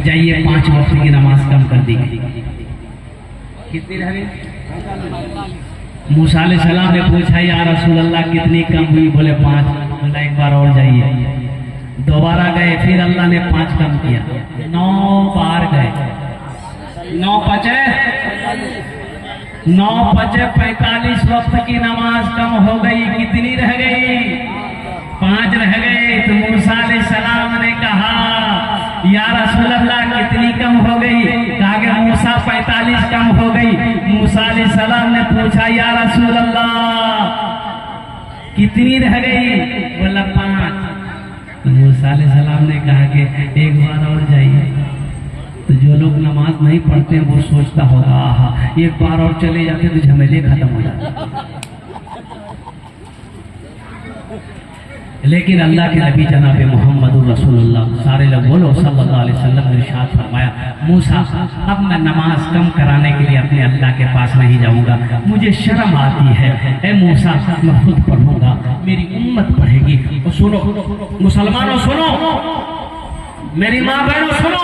जाइए 5 वक्त की नमाज कम कर दी गई। कितनी रह गई? मूसा अलैहिस्सलाम ने पूछा या रसूल अल्लाह कितनी कम हुई? बोले 5। बोला एक बार और जाइए। दोबारा गए, फिर अल्लाह ने 5 कम किया। 9 बार गए। 9 बचे 45 वक्त की नमाज कम हो गई। कितनी रह गई? 5 रह गए। तो मूसा अलैहिस्सलाम ने कहा या रसूल अल्लाह कितनी कम हो गई? कहा कि मूसा 45 कम हो गई। मूसा अलैहिस्सलाम ने पूछा या रसूल अल्लाह कितनी रह गई? बोला 5। तो मूसा अलैहिस्सलाम ने कहा कि एक बार और जाइए। तो जो लोग नमाज नहीं पढ़ते हैं वो सोचता होगा आहा एक बार और चले जाते तो झमेले खत्म हो जाते। लेकिन अल्लाह के नबी जनाब मोहम्मद रसूलुल्लाह सारे लोग बोलो सल्लल्लाहु अलैहि वसल्लम ने इरशाद फरमाया मूसा अब मैं नमाज कम कराने के लिए अपने अल्लाह के पास नहीं जाऊंगा, मुझे शर्म आती है। ए मूसा मैं खुद पढ़ूंगा, मेरी उम्मत पढ़ेगी। तो सुनो मुसलमानों, सुनो मेरी माँ बहनों, सुनो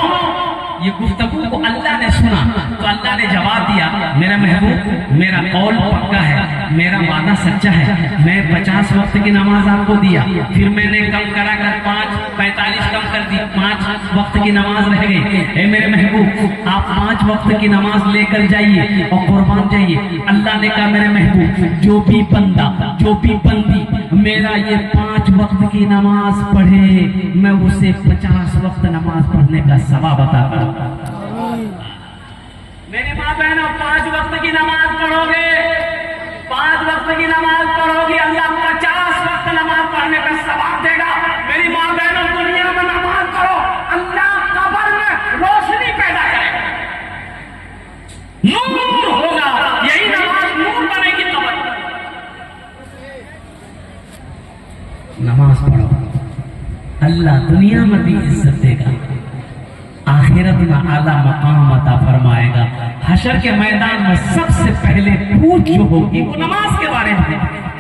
ये गुफ्तगू को अल्लाह ने सुना तो अल्लाह ने जवाब दिया मेरा महबूब मेरा कौल पक्का है, मेरा वादा सच्चा है। मैं 50 वक्त की नमाज आपको दिया, फिर मैंने कम करा कर 45 कम कर दी, 5 वक्त की नमाज रह गई। ए मेरे महबूब आप 5 वक्त की नमाज लेकर जाइए और कुर्बान जाइए। अल्लाह ने कहा मेरे महबूब जो भी बंदा जो भी बंदी मेरा ये 5 वक्त की नमाज पढ़े मैं उसे 50 वक्त नमाज पढ़ने का सवाब अता करूंगा। मेरी माँ बहनों 5 वक्त की नमाज पढ़ोगे, 5 वक्त की नमाज पढ़ोगे अल्लाह 50 वक्त नमाज पढ़ने का सवाब देगा। मेरी माँ बहनों दुनिया में नमाज पढ़ो, अल्लाह कब्र में रोशनी पैदा करेगा, नूर होगा। यही नमाज नूर बनेगी कब्र। नमाज पढ़ो, अल्लाह दुनिया में भी इज्जत देगा, आखिरत में आला मकाम अता फरमाएगा। हशर के मैदान में सबसे पहले पूछ जो होगी वो नमाज के बारे में।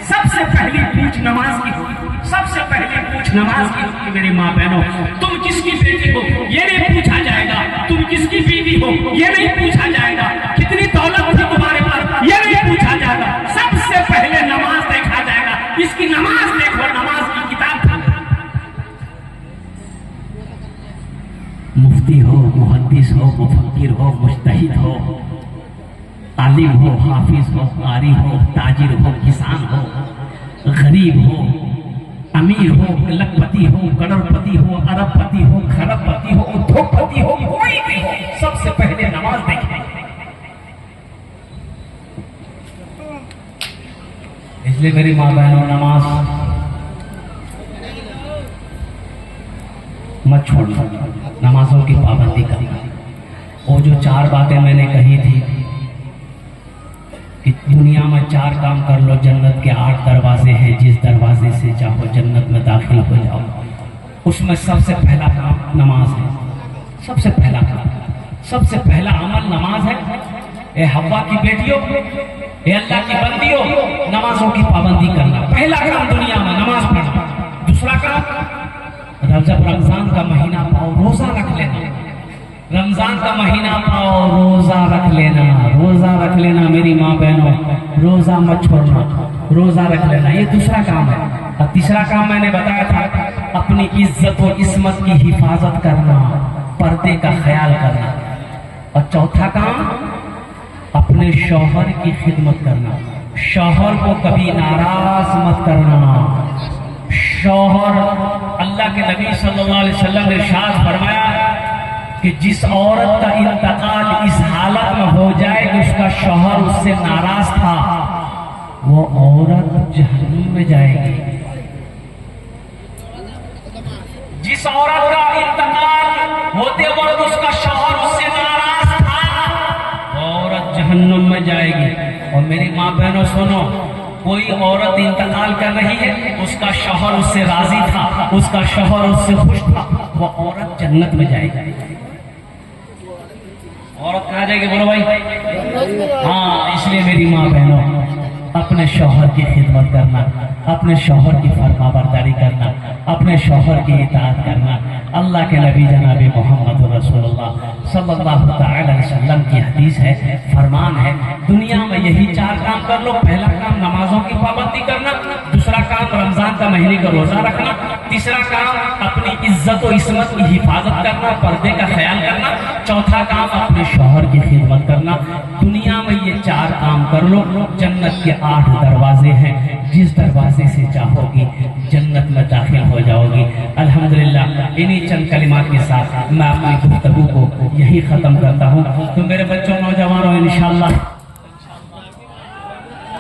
सबसे पहली पूछ नमाज की होगी, सबसे पहली पूछ नमाज की होगी। मेरी माँ बहनों तुम किसकी बेटी हो ये नहीं पूछा जाएगा, तुम किसकी बीवी हो ये नहीं पूछा जाएगा, कितनी दौलत थी तुम्हारे पास ये नहीं पूछा जाएगा। सबसे पहले नमाज देखा जाएगा। इसकी नमाज देखो, नमाज की किताब। मुफ्ती हो, मुहद्दिस हो, मुफक्किर हो, मुज्तहिद हो, आलिम हो, हाफिज हो, कारी हो, ताजिर हो, किसान हो, गरीब हो, अमीर हो, लखपति हो, करोड़पति हो, अरबपति हो, खरबपति हो, उद्योगपति हो, कोई भी हो, सबसे पहले नमाज देखें। इसलिए मेरी माँ बहनों नमाज मत छोड़ना, नमाजों की पाबंदी करना। वो जो 4 बातें मैंने कही थी कि दुनिया में 4 काम कर लो, जन्नत के 8 दरवाजे हैं, जिस दरवाजे से चाहो जन्नत में दाखिल हो जाओ। उसमें सबसे पहला काम नमाज है। सबसे पहला काम, सबसे पहला अमल नमाज है। ए हव्वा की बेटियों, ए अल्लाह की बंदियों, नमाजों की पाबंदी करना पहला काम दुनिया में, नमाज पढ़ना। दूसरा काम जब रमजान का महीना पाओ रोजा रख लेना। रमजान का महीना पाओ रोजा रख लेना, रोजा रख लेना। मेरी माँ बहनों रोजा मत छोड़ना, रोजा रख लेना। ये दूसरा काम है। और तीसरा काम मैंने बताया था अपनी इज्जत और इस्मत की हिफाजत करना, पर्दे का ख्याल करना। और चौथा काम अपने शौहर की खिदमत करना, शौहर को कभी नाराज मत करना। शौहर, अल्लाह के नबी सल्लल्लाहु अलैहि वसल्लम ने इरशाद फरमाया कि जिस औरत का इंतकाल इस हालत में हो जाए कि उसका शौहर उससे नाराज था, वो औरत जहन्नम में जाएगी। जिस औरत का इंतकाल होते वक्त उसका शौहर उससे नाराज था, औरत जहन्नम में जाएगी। और मेरी माँ बहनों सुनो, कोई औरत इंतकाल कर रही है, उसका शौहर उससे राजी था, उसका शौहर उससे खुश था, वो औरत जन्नत में जाएगी। औरत कहाँ जाएगी बोलो भाई? हाँ, इसलिए मेरी माँ बहनों अपने शौहर की खिदमत करना, अपने शौहर की फरमाबरदारी करना, अपने शौहर की इताअत करना। अल्लाह के नबी जनाब मोहम्मद रसूलुल्लाह सल्लल्लाहु तआला अलैहि वसल्लम की हदीस है, फरमान है, दुनिया में यही 4 काम कर लो। पहला काम नमाजों की पाबंदी करना, दूसरा काम रमजान का महीने का रोजा रखना, तीसरा काम अपनी इज्जत और इस्मत की हिफाजत करना, पर्दे का ख्याल करना, चौथा काम अपने शौहर की खिदमत करना। दुनिया में ये 4 काम कर लो, जन्नत के 8 दरवाजे हैं, जिस दरवाजे से चाहोगी जन्नत में दाखिल हो जाओगी। अल्हम्दुलिल्लाह, इन्हीं चंद कलिमात के साथ मैं अपनी गुफ्तगू को यही खत्म करता हूँ। तो मेरे बच्चों, नौजवानों, इंशाअल्लाह